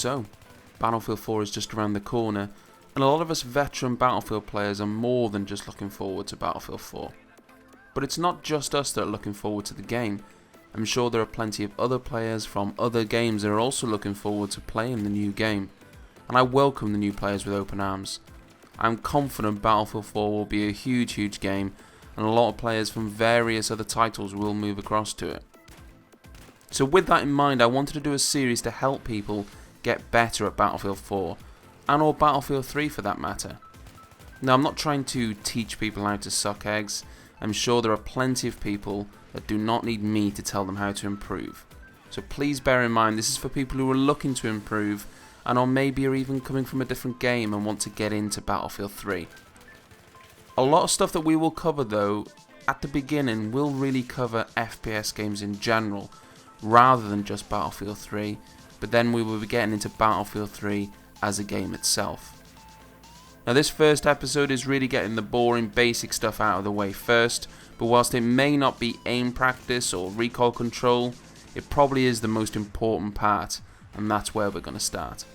So, Battlefield 4 is just around the corner, and a lot of us veteran Battlefield players are more than just looking forward to Battlefield 4. But it's not just us that are looking forward to the game. I'm sure there are plenty of other players from other games that are also looking forward to playing the new game. And I welcome the new players with open arms. I'm confident Battlefield 4 will be a huge game, and a lot of players from various other titles will move across to it. So with that in mind, I wanted to do a series to help people get better at Battlefield 4, and or Battlefield 3 for that matter. Now, I'm not trying to teach people how to suck eggs. I'm sure there are plenty of people that do not need me to tell them how to improve. So please bear in mind, this is for people who are looking to improve, and or maybe are even coming from a different game and want to get into Battlefield 3. A lot of stuff that we will cover though, at the beginning, will really cover FPS games in general, rather than just Battlefield 3, but then we will be getting into Battlefield 3 as a game itself. Now this first episode is really getting the boring basic stuff out of the way first, but whilst it may not be aim practice or recoil control, it probably is the most important part, and that's where we're going to start.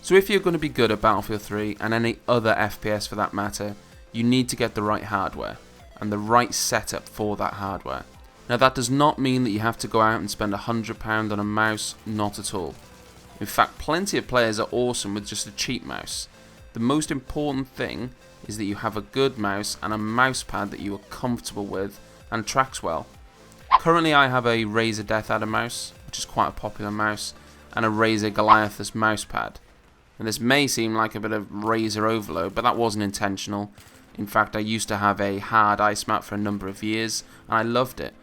So if you're going to be good at Battlefield 3 and any other FPS for that matter, you need to get the right hardware and the right setup for that hardware. Now that does not mean that you have to go out and spend £100 on a mouse, not at all. In fact, plenty of players are awesome with just a cheap mouse. The most important thing is that you have a good mouse and a mouse pad that you are comfortable with and tracks well. Currently I have a Razer DeathAdder mouse, which is quite a popular mouse, and a Razer Goliathus mouse pad. And this may seem like a bit of Razer overload, but that wasn't intentional. In fact, I used to have a hard ice mat for a number of years, and I loved it.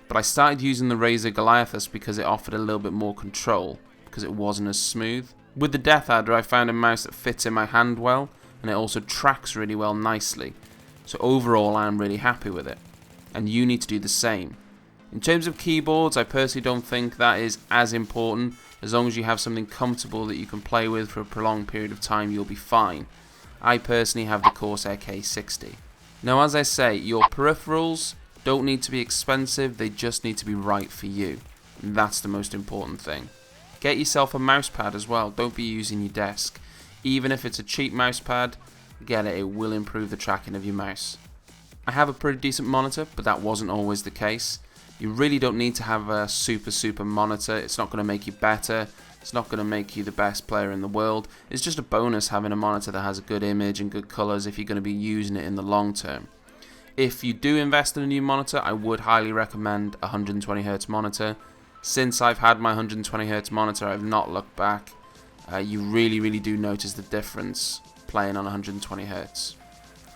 But I started using the Razer Goliathus because it offered a little bit more control, because it wasn't as smooth. With the DeathAdder, I found a mouse that fits in my hand well, and it also tracks really well nicely. So overall, I am really happy with it. And you need to do the same. In terms of keyboards, I personally don't think that is as important. As long as you have something comfortable that you can play with for a prolonged period of time, you'll be fine. I personally have the Corsair K60. Now, as I say, your peripherals don't need to be expensive, they just need to be right for you. And that's the most important thing. Get yourself a mouse pad as well, don't be using your desk. Even if it's a cheap mouse pad, get it, it will improve the tracking of your mouse. I have a pretty decent monitor, but that wasn't always the case. You really don't need to have a super monitor, it's not going to make you better, it's not going to make you the best player in the world. It's just a bonus having a monitor that has a good image and good colours if you're going to be using it in the long term. If you do invest in a new monitor, I would highly recommend a 120Hz monitor. Since I've had my 120Hz monitor, I've not looked back. You really do notice the difference playing on 120Hz.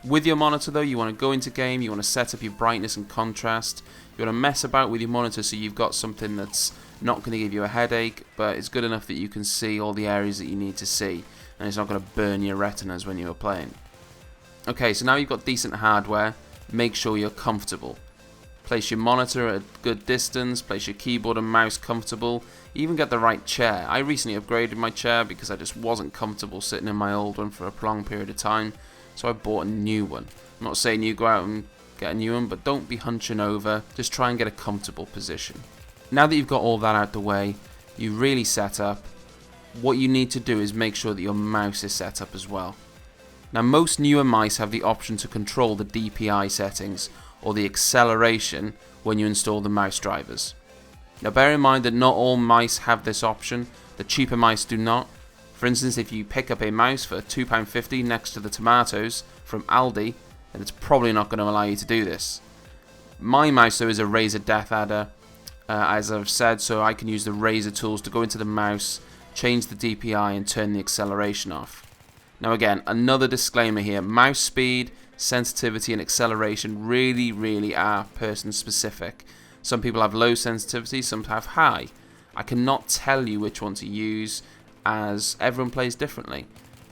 With your monitor though, you want to go into game, you want to set up your brightness and contrast, you want to mess about with your monitor so you've got something that's not going to give you a headache, but it's good enough that you can see all the areas that you need to see, and it's not going to burn your retinas when you are playing. Okay, so now you've got decent hardware, make sure you're comfortable. Place your monitor at a good distance, place your keyboard and mouse comfortable, even get the right chair. I recently upgraded my chair because I just wasn't comfortable sitting in my old one for a prolonged period of time, so I bought a new one. I'm not saying you go out and get a new one, but don't be hunching over, just try and get a comfortable position. Now that you've got all that out the way, you really set up, what you need to do is make sure that your mouse is set up as well. Now most newer mice have the option to control the DPI settings, or the acceleration, when you install the mouse drivers. Now bear in mind that not all mice have this option, the cheaper mice do not. For instance, if you pick up a mouse for £2.50 next to the tomatoes from Aldi, then it's probably not going to allow you to do this. My mouse though is a Razer DeathAdder, as I've said, so I can use the Razer tools to go into the mouse, change the DPI and turn the acceleration off. Now again, another disclaimer here, mouse speed, sensitivity and acceleration really are person specific. Some people have low sensitivity, some have high. I cannot tell you which one to use as everyone plays differently,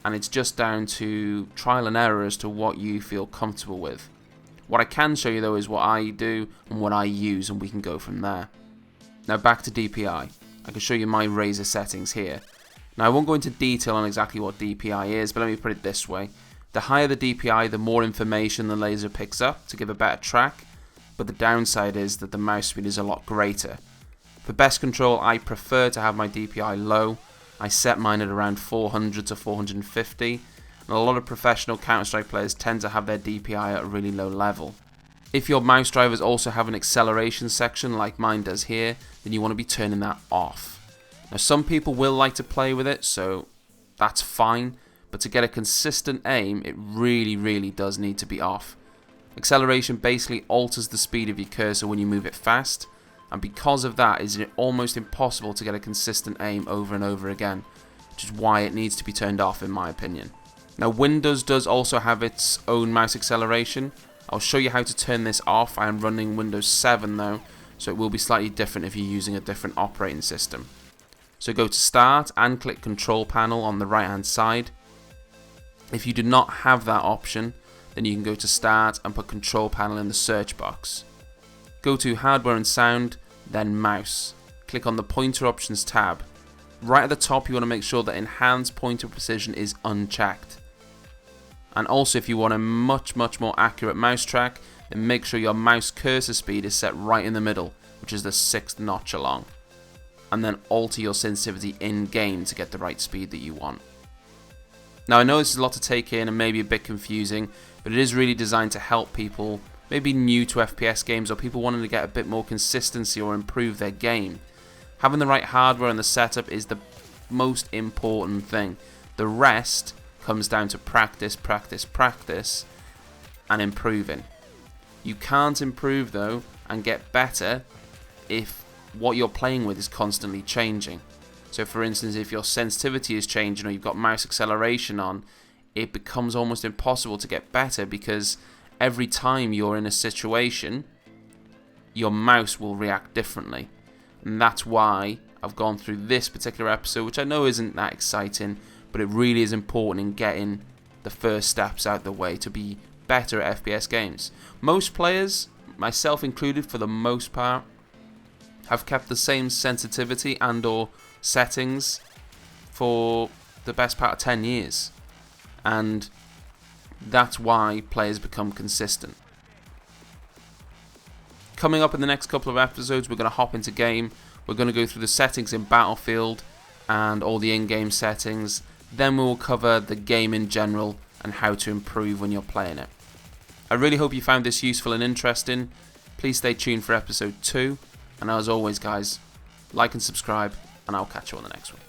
and it's just down to trial and error as to what you feel comfortable with. What I can show you though is what I do and what I use, and we can go from there. Now back to DPI. I can show you my Razer settings here. Now I won't go into detail on exactly what DPI is, but let me put it this way. The higher the DPI, the more information the laser picks up to give a better track, but the downside is that the mouse speed is a lot greater. For best control, I prefer to have my DPI low, I set mine at around 400 to 450, and a lot of professional Counter-Strike players tend to have their DPI at a really low level. If your mouse drivers also have an acceleration section like mine does here, then you want to be turning that off. Now some people will like to play with it, so that's fine, but to get a consistent aim, it really does need to be off. Acceleration basically alters the speed of your cursor when you move it fast, and because of that, it's almost impossible to get a consistent aim over and over again, which is why it needs to be turned off in my opinion. Now Windows does also have its own mouse acceleration. I'll show you how to turn this off. I am running Windows 7 though, so it will be slightly different if you're using a different operating system. So go to Start and click Control Panel on the right hand side. If you do not have that option, then you can go to Start and put Control Panel in the search box. Go to Hardware and Sound, then Mouse. Click on the Pointer Options tab. Right at the top you want to make sure that Enhanced Pointer Precision is unchecked. And also if you want a much more accurate mouse track, then make sure your mouse cursor speed is set right in the middle, which is the 6th notch along. And then alter your sensitivity in game to get the right speed that you want. Now I know this is a lot to take in and maybe a bit confusing, but it is really designed to help people maybe new to FPS games or people wanting to get a bit more consistency or improve their game. Having the right hardware and the setup is the most important thing. The rest comes down to practice and improving. You can't improve though and get better if what you're playing with is constantly changing. So for instance, if your sensitivity is changing or you've got mouse acceleration on, it becomes almost impossible to get better because every time you're in a situation, your mouse will react differently. And that's why I've gone through this particular episode, which I know isn't that exciting, but it really is important in getting the first steps out the way to be better at FPS games. Most players, myself included for the most part, have kept the same sensitivity and or settings for the best part of 10 years. And that's why players become consistent. Coming up in the next couple of episodes, we're going to hop into game. We're going to go through the settings in Battlefield and all the in-game settings. Then we will cover the game in general and how to improve when you're playing it. I really hope you found this useful and interesting. Please stay tuned for episode 2. And as always guys, like and subscribe, and I'll catch you on the next one.